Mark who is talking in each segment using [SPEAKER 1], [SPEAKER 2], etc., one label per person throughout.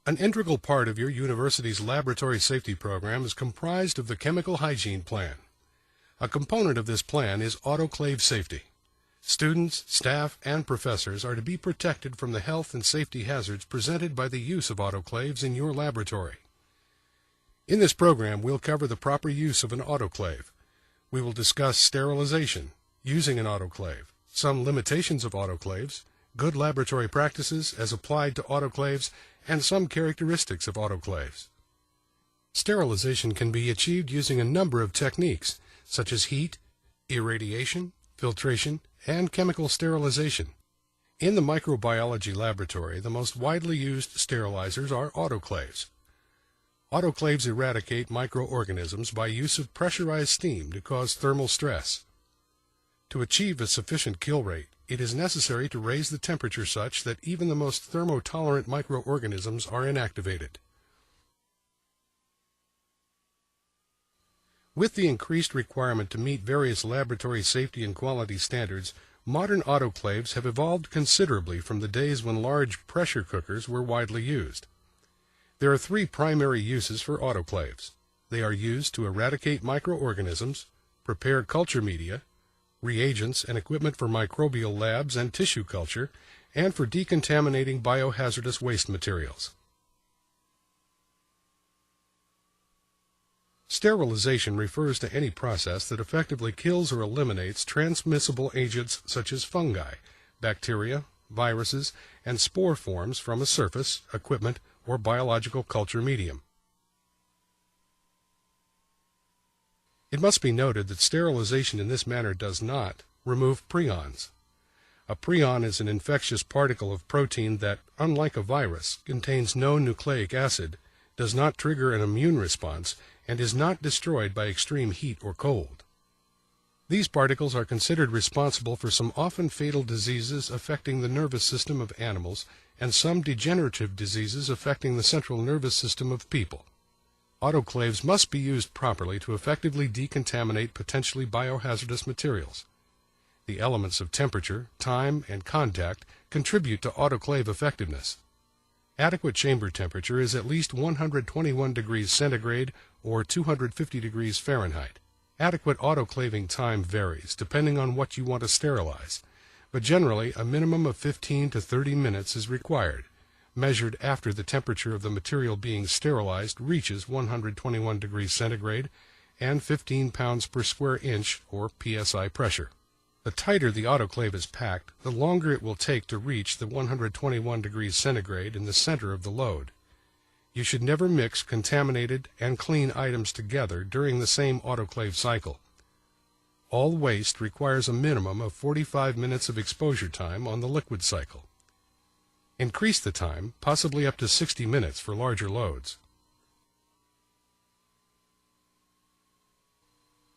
[SPEAKER 1] An integral part of your university's laboratory safety program is comprised of the Chemical Hygiene Plan. A component of this plan is autoclave safety. Students, staff, and professors are to be protected from the health and safety hazards presented by the use of autoclaves in your laboratory. In this program, we'll cover the proper use of an autoclave. We will discuss sterilization, using an autoclave, some limitations of autoclaves, good laboratory practices as applied to autoclaves, and some characteristics of autoclaves. Sterilization can be achieved using a number of techniques, such as heat, irradiation, filtration, and chemical sterilization. In the microbiology laboratory, the most widely used sterilizers are autoclaves. Autoclaves eradicate microorganisms by use of pressurized steam to cause thermal stress. To achieve a sufficient kill rate, it is necessary to raise the temperature such that even the most thermotolerant microorganisms are inactivated. With the increased requirement to meet various laboratory safety and quality standards, modern autoclaves have evolved considerably from the days when large pressure cookers were widely used. There are three primary uses for autoclaves. They are used to eradicate microorganisms, prepare culture media, reagents and equipment for microbial labs and tissue culture, and for decontaminating biohazardous waste materials. Sterilization refers to any process that effectively kills or eliminates transmissible agents such as fungi, bacteria, viruses, and spore forms from a surface, equipment, or biological culture medium. It must be noted that sterilization in this manner does not remove prions. A prion is an infectious particle of protein that, unlike a virus, contains no nucleic acid, does not trigger an immune response, and is not destroyed by extreme heat or cold. These particles are considered responsible for some often fatal diseases affecting the nervous system of animals and some degenerative diseases affecting the central nervous system of people. Autoclaves must be used properly to effectively decontaminate potentially biohazardous materials. The elements of temperature, time, and contact contribute to autoclave effectiveness. Adequate chamber temperature is at least 121 degrees centigrade or 250 degrees Fahrenheit. Adequate autoclaving time varies depending on what you want to sterilize, but generally a minimum of 15 to 30 minutes is required, measured after the temperature of the material being sterilized reaches 121 degrees centigrade and 15 pounds per square inch or psi pressure. The tighter the autoclave is packed, the longer it will take to reach the 121 degrees centigrade in the center of the load. You should never mix contaminated and clean items together during the same autoclave cycle. All waste requires a minimum of 45 minutes of exposure time on the liquid cycle. Increase the time, possibly up to 60 minutes for larger loads.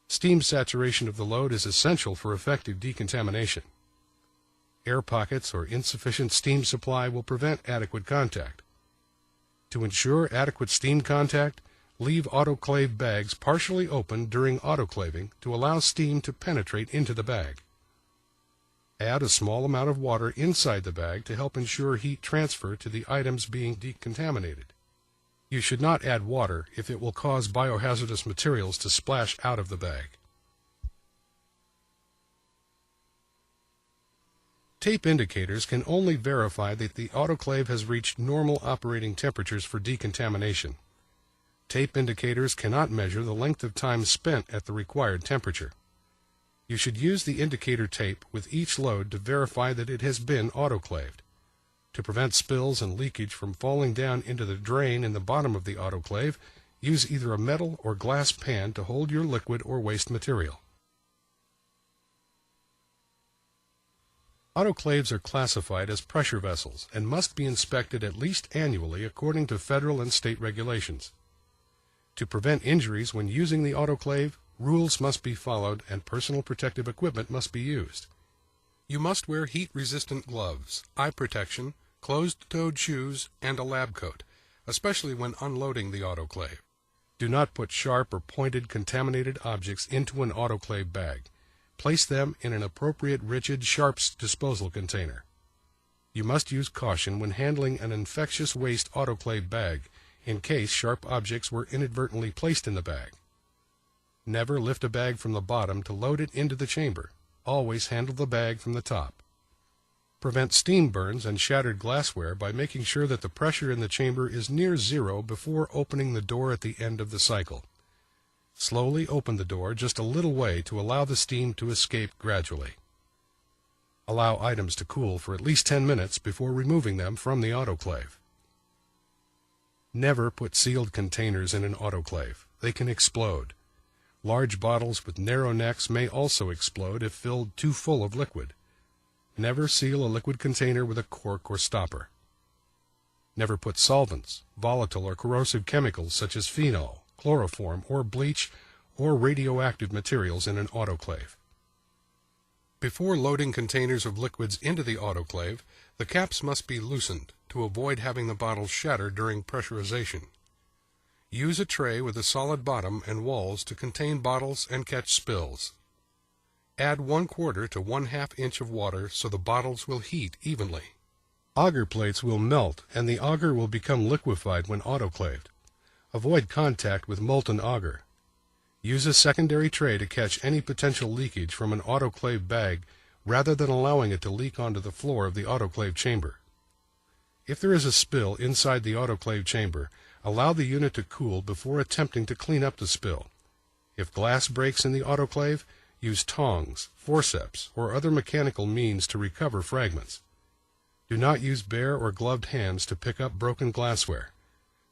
[SPEAKER 1] Steam saturation of the load is essential for effective decontamination. Air pockets or insufficient steam supply will prevent adequate contact. To ensure adequate steam contact, leave autoclave bags partially open during autoclaving to allow steam to penetrate into the bag. Add a small amount of water inside the bag to help ensure heat transfer to the items being decontaminated. You should not add water if it will cause biohazardous materials to splash out of the bag. Tape indicators can only verify that the autoclave has reached normal operating temperatures for decontamination. Tape indicators cannot measure the length of time spent at the required temperature. You should use the indicator tape with each load to verify that it has been autoclaved. To prevent spills and leakage from falling down into the drain in the bottom of the autoclave, use either a metal or glass pan to hold your liquid or waste material. Autoclaves are classified as pressure vessels and must be inspected at least annually according to federal and state regulations. To prevent injuries when using the autoclave, rules must be followed and personal protective equipment must be used. You must wear heat-resistant gloves, eye protection, closed-toed shoes, and a lab coat, especially when unloading the autoclave. Do not put sharp or pointed contaminated objects into an autoclave bag. Place them in an appropriate rigid sharps disposal container. You must use caution when handling an infectious waste autoclave bag, in case sharp objects were inadvertently placed in the bag. Never lift a bag from the bottom to load it into the chamber. Always handle the bag from the top. Prevent steam burns and shattered glassware by making sure that the pressure in the chamber is near zero before opening the door at the end of the cycle. Slowly open the door just a little way to allow the steam to escape gradually. Allow items to cool for at least 10 minutes before removing them from the autoclave. Never put sealed containers in an autoclave. They can explode. Large bottles with narrow necks may also explode if filled too full of liquid. Never seal a liquid container with a cork or stopper. Never put solvents, volatile or corrosive chemicals such as phenol, chloroform, or bleach, or radioactive materials in an autoclave. Before loading containers of liquids into the autoclave, the caps must be loosened to avoid having the bottles shatter during pressurization. Use a tray with a solid bottom and walls to contain bottles and catch spills. Add 1/4 to 1/2 inch of water so the bottles will heat evenly. Auger plates will melt and the auger will become liquefied when autoclaved. Avoid contact with molten auger. Use a secondary tray to catch any potential leakage from an autoclave bag rather than allowing it to leak onto the floor of the autoclave chamber. If there is a spill inside the autoclave chamber, allow the unit to cool before attempting to clean up the spill. If glass breaks in the autoclave, use tongs, forceps, or other mechanical means to recover fragments. Do not use bare or gloved hands to pick up broken glassware.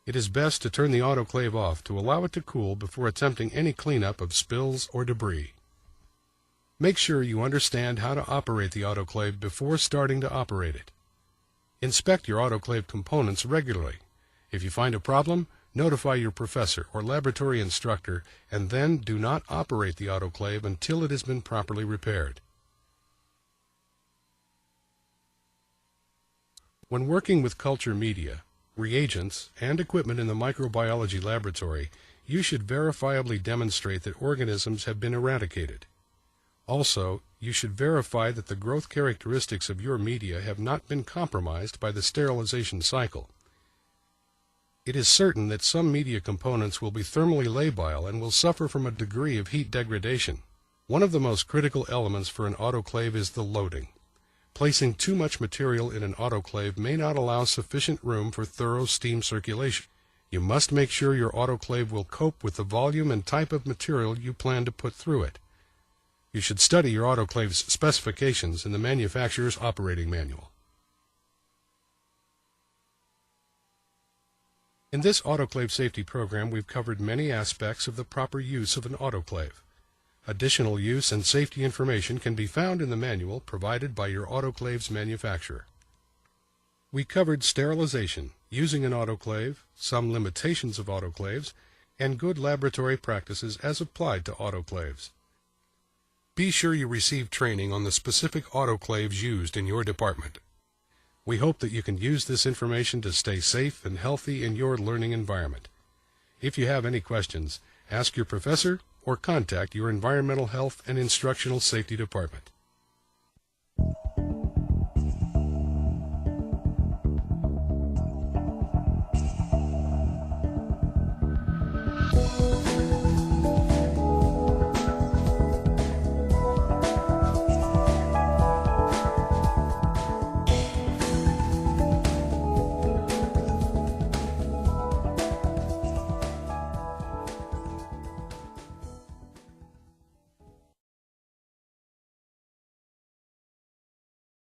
[SPEAKER 1] It is best to turn the autoclave off to allow it to cool before attempting any cleanup of spills or debris. Make sure you understand how to operate the autoclave before starting to operate it. Inspect your autoclave components regularly. If you find a problem, notify your professor or laboratory instructor, and then do not operate the autoclave until it has been properly repaired. When working with culture media, reagents, and equipment in the microbiology laboratory, you should verifiably demonstrate that organisms have been eradicated. Also, you should verify that the growth characteristics of your media have not been compromised by the sterilization cycle. It is certain that some media components will be thermally labile and will suffer from a degree of heat degradation. One of the most critical elements for an autoclave is the loading. Placing too much material in an autoclave may not allow sufficient room for thorough steam circulation. You must make sure your autoclave will cope with the volume and type of material you plan to put through it. You should study your autoclave's specifications in the manufacturer's operating manual. In this autoclave safety program, we've covered many aspects of the proper use of an autoclave. Additional use and safety information can be found in the manual provided by your autoclave's manufacturer. We covered sterilization, using an autoclave, some limitations of autoclaves, and good laboratory practices as applied to autoclaves. Be sure you receive training on the specific autoclaves used in your department. We hope that you can use this information to stay safe and healthy in your learning environment. If you have any questions, ask your professor or contact your environmental health and instructional safety department.